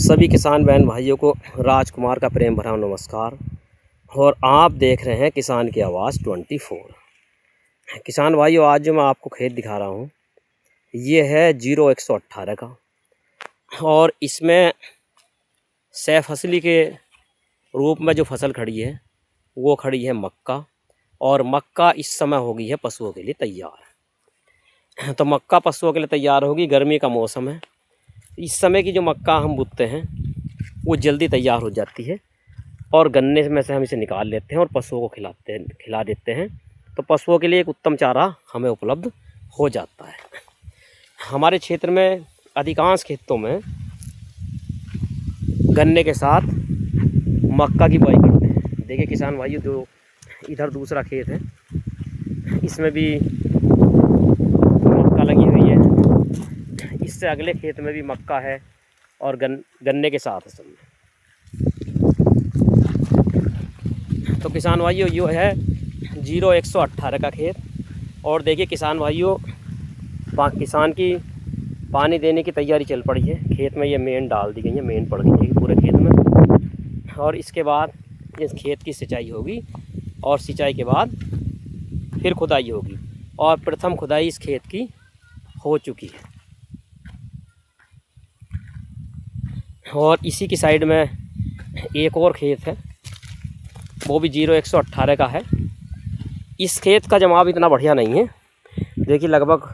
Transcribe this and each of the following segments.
सभी किसान बहन भाइयों को राजकुमार का प्रेम भरा नमस्कार। और आप देख रहे हैं किसान की आवाज़ 24। किसान भाइयों, आज जो मैं आपको खेत दिखा रहा हूँ ये है 0118 का, और इसमें सह फसली के रूप में जो फसल खड़ी है वो खड़ी है मक्का। और मक्का इस समय हो गई है पशुओं के लिए तैयार। तो मक्का पशुओं के लिए तैयार होगी, गर्मी का मौसम है। इस समय की जो मक्का हम बुनते हैं वो जल्दी तैयार हो जाती है, और गन्ने में से हम इसे निकाल लेते हैं और पशुओं को खिला देते हैं। तो पशुओं के लिए एक उत्तम चारा हमें उपलब्ध हो जाता है। हमारे क्षेत्र में अधिकांश खेतों में गन्ने के साथ मक्का की बुआई करते हैं। देखिए किसान भाइयों, जो इधर दूसरा खेत है इसमें भी मक्का लगी हुई है, इससे अगले खेत में भी मक्का है, और गन्ने के साथ है सब में। तो किसान भाइयों, ये है 0118 का खेत। और देखिए किसान भाइयों, किसान की पानी देने की तैयारी चल पड़ी है। खेत में ये मेन डाल दी गई है, मेन पड़ गई है पूरे खेत में। और इसके बाद इस खेत की सिंचाई होगी, और सिंचाई के बाद फिर खुदाई होगी, और प्रथम खुदाई इस खेत की हो चुकी है। और इसी की साइड में एक और खेत है, वो भी 0118 का है। इस खेत का जमाव इतना बढ़िया नहीं है। देखिए लगभग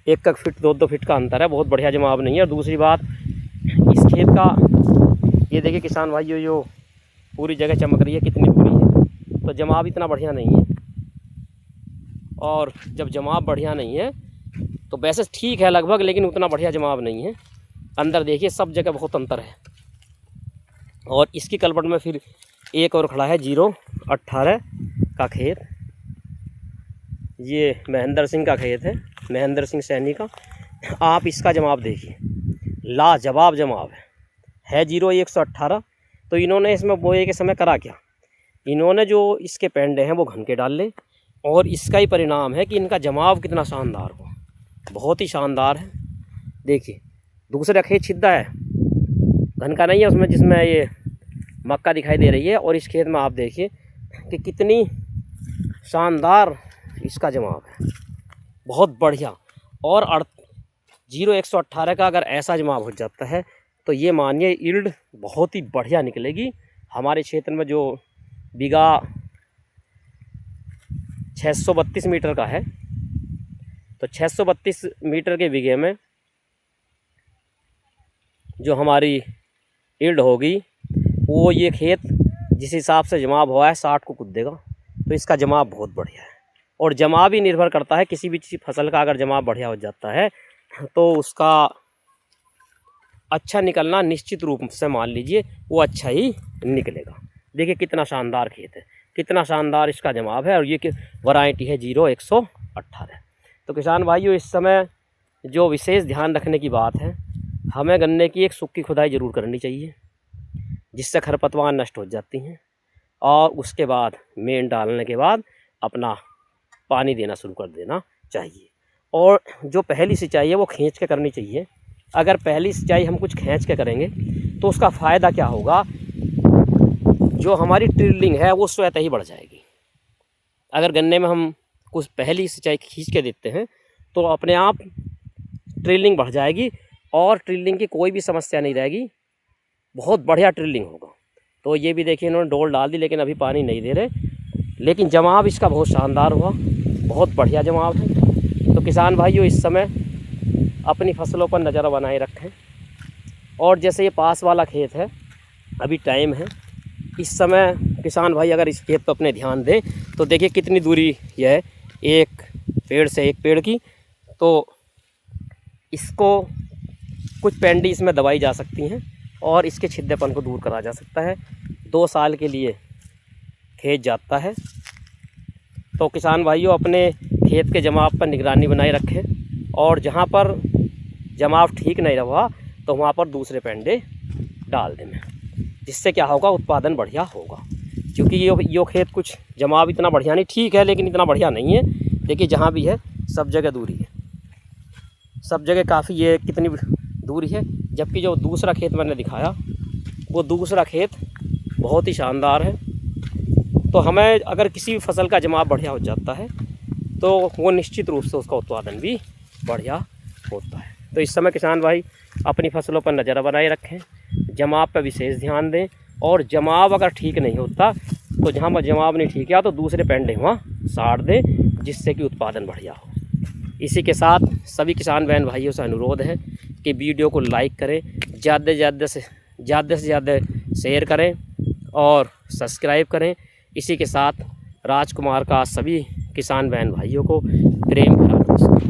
1 फीट 2 फीट का अंतर है, बहुत बढ़िया जमाव नहीं है। और दूसरी बात, इस खेत का ये देखिए किसान भाइयों, जो पूरी जगह चमक रही है कितनी पूरी है, तो जमाव इतना बढ़िया नहीं है। और जब जमाव बढ़िया नहीं है तो वैसे ठीक है लगभग, लेकिन उतना बढ़िया जमाव नहीं है। अंदर देखिए सब जगह बहुत अंतर है। और इसकी कलपट में फिर एक और खड़ा है 018 का खेत। ये महेंद्र सिंह का खेत है, महेंद्र सिंह सैनी का। आप इसका जवाब देखिए, लाजवाब जवाब है 0118। तो इन्होंने इसमें बोए के समय करा क्या, इन्होंने जो इसके पेंडे हैं वो घन के डाल ले, और इसका ही परिणाम है कि इनका जमाव कितना शानदार हो, बहुत ही शानदार है। देखिए दूसरा खेत छिद्दा है, घन का नहीं है उसमें, जिसमें ये मक्का दिखाई दे रही है। और इस खेत में आप देखिए कि कितनी शानदार इसका जमाव है, बहुत बढ़िया। और 0118 का अगर ऐसा जमाव हो जाता है तो ये मानिए यील्ड बहुत ही बढ़िया निकलेगी। हमारे क्षेत्र में जो बीघा 632 मीटर का है, तो 632 मीटर के बीघे में जो हमारी यील्ड होगी, वो ये खेत जिस हिसाब से जमाव हुआ है 60 को कूदेगा। तो इसका जमाव बहुत बढ़िया है। और जमाव ही निर्भर करता है, किसी भी फसल का अगर जमाव बढ़िया हो जाता है तो उसका अच्छा निकलना निश्चित रूप से मान लीजिए वो अच्छा ही निकलेगा। देखिए कितना शानदार खेत है, कितना शानदार इसका जमाव है। और ये वैरायटी है 0118। तो किसान भाइयों, इस समय जो विशेष ध्यान रखने की बात है, हमें गन्ने की एक सूखी खुदाई ज़रूर करनी चाहिए, जिससे खरपतवार नष्ट हो जाती हैं। और उसके बाद मेन डालने के बाद अपना पानी देना शुरू कर देना चाहिए। और जो पहली सिंचाई है वो खींच के करनी चाहिए। अगर पहली सिंचाई हम कुछ खींच के करेंगे तो उसका फ़ायदा क्या होगा, जो हमारी ड्रिलिंग है वो स्वतः ही बढ़ जाएगी। अगर गन्ने में हम कुछ पहली सिंचाई खींच के देते हैं तो अपने आप ड्रिलिंग बढ़ जाएगी, और ड्रिलिंग की कोई भी समस्या नहीं रहेगी, बहुत बढ़िया ड्रिलिंग होगा। तो ये भी देखिए इन्होंने डोल डाल दी, लेकिन अभी पानी नहीं दे रहे, लेकिन जमाव इसका बहुत शानदार हुआ, बहुत बढ़िया जमाव है। तो किसान भाइयों, इस समय अपनी फसलों पर नज़र बनाए रखें। और जैसे ये पास वाला खेत है, अभी टाइम है, इस समय किसान भाई अगर इस खेत पर अपने ध्यान दें तो देखिए कितनी दूरी यह है एक पेड़ से एक पेड़ की। तो इसको कुछ पेंडी इसमें दबाई जा सकती हैं, और इसके छिद्देपन को दूर करा जा सकता है। 2 साल के लिए खेत जाता है। तो किसान भाइयों, अपने खेत के जमाव पर निगरानी बनाए रखें, और जहाँ पर जमाव ठीक नहीं रहा तो वहाँ पर दूसरे पेंडे डाल दें, जिससे क्या होगा, उत्पादन बढ़िया होगा। क्योंकि ये खेत कुछ जमाव इतना बढ़िया नहीं, ठीक है लेकिन इतना बढ़िया नहीं है। देखिए जहाँ भी है सब जगह दूरी है, सब जगह काफ़ी ये कितनी दूरी है। जबकि जो दूसरा खेत मैंने दिखाया वो दूसरा खेत बहुत ही शानदार है। तो हमें अगर किसी भी फसल का जमाव बढ़िया हो जाता है तो वो निश्चित रूप से उसका उत्पादन भी बढ़िया होता है। तो इस समय किसान भाई अपनी फसलों पर नज़र बनाए रखें, जमाव पर विशेष ध्यान दें, और जमाव अगर ठीक नहीं होता तो जहाँ पर जमाव नहीं ठीक है तो दूसरे पेंडे वहाँ साड़ दें, जिससे कि उत्पादन बढ़िया हो। इसी के साथ सभी किसान बहन भाइयों से अनुरोध है कि वीडियो को लाइक करें, ज़्यादा से ज़्यादा शेयर करें और सब्सक्राइब करें। इसी के साथ राजकुमार का सभी किसान बहन भाइयों को प्रेम भरा नमस्कार।